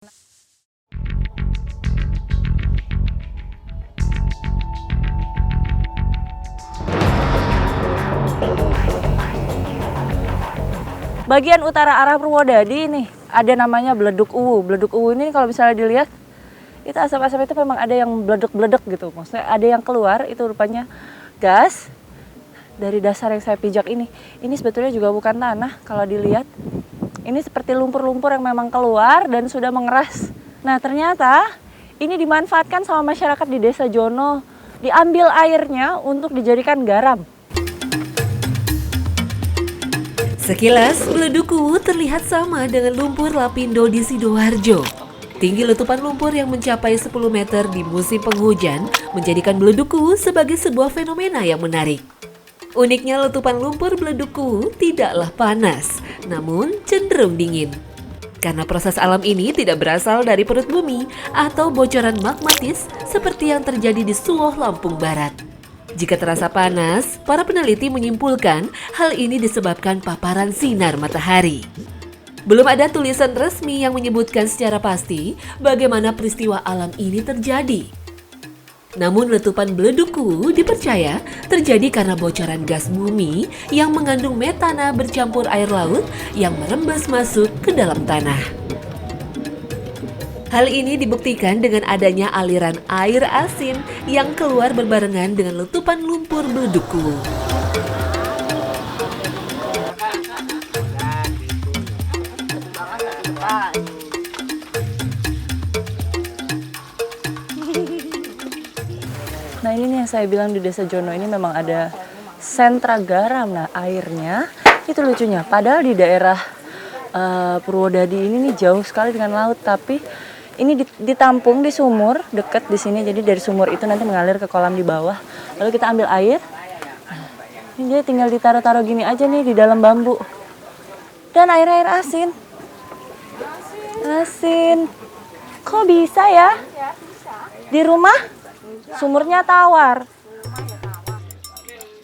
Bagian utara arah Purwodadi nih ada namanya Beleduk Uwu. Beleduk Uwu ini kalau misalnya dilihat itu asap-asap itu memang ada yang beledek-beledek gitu. Maksudnya ada yang keluar itu rupanya gas dari dasar yang saya pijak ini. Ini sebetulnya juga bukan tanah kalau dilihat. Ini seperti lumpur-lumpur yang memang keluar dan sudah mengeras. Nah ternyata ini dimanfaatkan sama masyarakat di Desa Jono. Diambil airnya untuk dijadikan garam. Sekilas, Beleduk Uwu terlihat sama dengan lumpur Lapindo di Sidoarjo. Tinggi letupan lumpur yang mencapai 10 meter di musim penghujan menjadikan Beleduk Uwu sebagai sebuah fenomena yang menarik. Uniknya letupan lumpur Beleduk Uwu tidaklah panas, namun cenderung dingin. Karena proses alam ini tidak berasal dari perut bumi atau bocoran magmatis seperti yang terjadi di Suwoh, Lampung Barat. Jika terasa panas, para peneliti menyimpulkan hal ini disebabkan paparan sinar matahari. Belum ada tulisan resmi yang menyebutkan secara pasti bagaimana peristiwa alam ini terjadi. Namun letupan Beleduk Uwu dipercaya terjadi karena bocoran gas bumi yang mengandung metana bercampur air laut yang merembes masuk ke dalam tanah. Hal ini dibuktikan dengan adanya aliran air asin yang keluar berbarengan dengan letupan lumpur Beleduk Uwu. Nah ini nih yang saya bilang di Desa Jono ini memang ada sentra garam. Nah airnya itu lucunya. Padahal di daerah Purwodadi ini nih jauh sekali dengan laut, tapi ini ditampung di sumur dekat di sini. Jadi dari sumur itu nanti mengalir ke kolam di bawah. Lalu kita ambil air. Ini dia tinggal ditaruh-taruh gini aja nih di dalam bambu. Dan air-air asin. Asin. Kok bisa ya? Di rumah sumurnya tawar.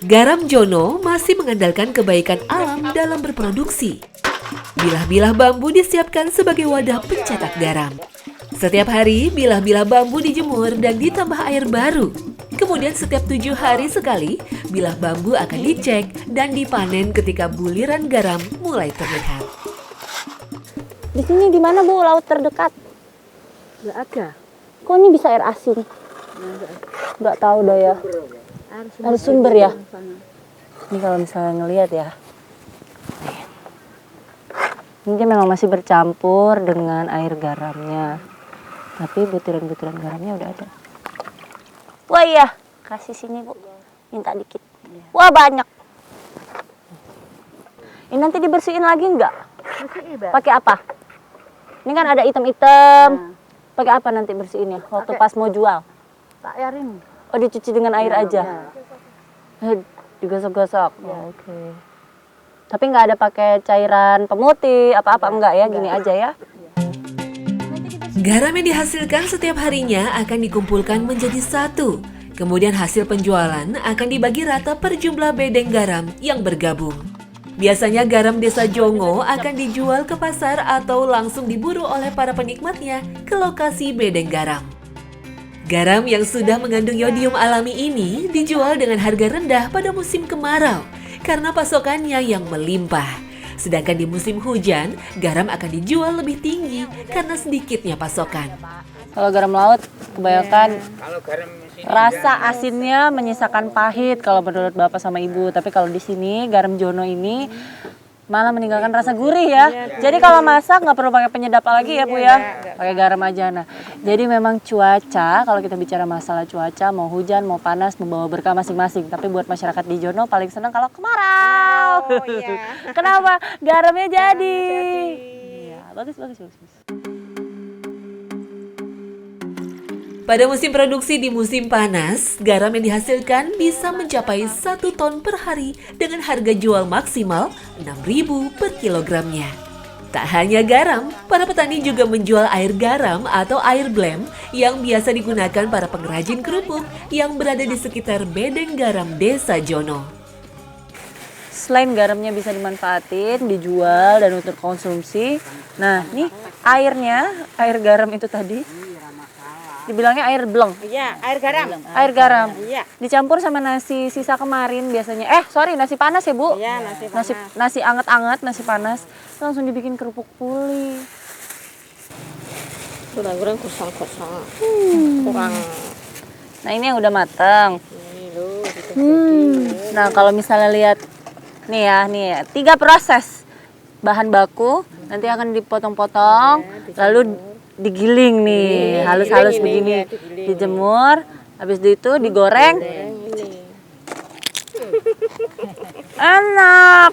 Garam Jono masih mengandalkan kebaikan alam dalam berproduksi. Bilah-bilah bambu disiapkan sebagai wadah pencetak garam. Setiap hari, bilah-bilah bambu dijemur dan ditambah air baru. Kemudian setiap 7 hari sekali, bilah bambu akan dicek dan dipanen ketika buliran garam mulai terlihat. Di sini di mana Bu laut terdekat? Nggak ada. Kok ini bisa air asin? Nggak tahu dah ya. Air sumber ya. Ini kalau misalnya ngelihat ya. Ini dia memang masih bercampur dengan air garamnya. Tapi butiran-butiran garamnya udah ada. Wah iya, kasih sini Bu. Minta dikit. Wah banyak. Ini nanti dibersihin lagi nggak? Pakai apa? Ini kan ada item-item. Pakai apa nanti bersihinnya? Waktu pas mau jual? Tak airin. Oh dicuci dengan air aja? Digosok-gosok? Ya, oke. Tapi nggak ada pakai cairan pemutih, apa-apa enggak ya? Gini aja ya? Garam yang dihasilkan setiap harinya akan dikumpulkan menjadi satu. Kemudian hasil penjualan akan dibagi rata per jumlah bedeng garam yang bergabung. Biasanya garam Desa Jongo akan dijual ke pasar atau langsung diburu oleh para penikmatnya ke lokasi bedeng garam. Garam yang sudah mengandung yodium alami ini dijual dengan harga rendah pada musim kemarau karena pasokannya yang melimpah. Sedangkan di musim hujan, garam akan dijual lebih tinggi karena sedikitnya pasokan. Kalau garam laut kebanyakan rasa asinnya menyisakan pahit kalau menurut Bapak sama Ibu. Tapi kalau di sini garam Jono ini malah meninggalkan rasa gurih ya. Jadi kalau masak nggak perlu pakai penyedap lagi ya Bu ya. Pakai garam aja. Nah, jadi memang cuaca, kalau kita bicara masalah cuaca, mau hujan, mau panas, membawa berkah masing-masing. Tapi buat masyarakat di Jono paling senang kalau kemarau. Oh, iya. Kenapa? Garamnya jadi. Iya, bagus. Pada musim produksi di musim panas, garam yang dihasilkan bisa mencapai 1 ton per hari dengan harga jual maksimal Rp6.000 per kilogramnya. Tak hanya garam, para petani juga menjual air garam atau air blem yang biasa digunakan para pengrajin kerupuk yang berada di sekitar bedeng garam Desa Jono. Selain garamnya bisa dimanfaatin, dijual dan untuk konsumsi. Nah, nih airnya, air garam itu tadi. Dibilangnya air bleng. Iya, air garam. Air garam. Iya. Dicampur sama nasi sisa kemarin biasanya. Sorry, nasi panas ya, Bu? Iya, nasi panas. Nasi anget-anget, nasi panas. Langsung dibikin kerupuk puli. Kurang-kurang kosong-kosong. Kurang. Nah, ini yang udah mateng. Ini loh, gitu. Nah, kalau misalnya lihat nih ya, 3 proses. Bahan baku nanti akan dipotong-potong, lalu digiling nih, halus-halus digiling ini, begini, ya, digiling. dijemur, habis itu digoreng. Ini. Enak.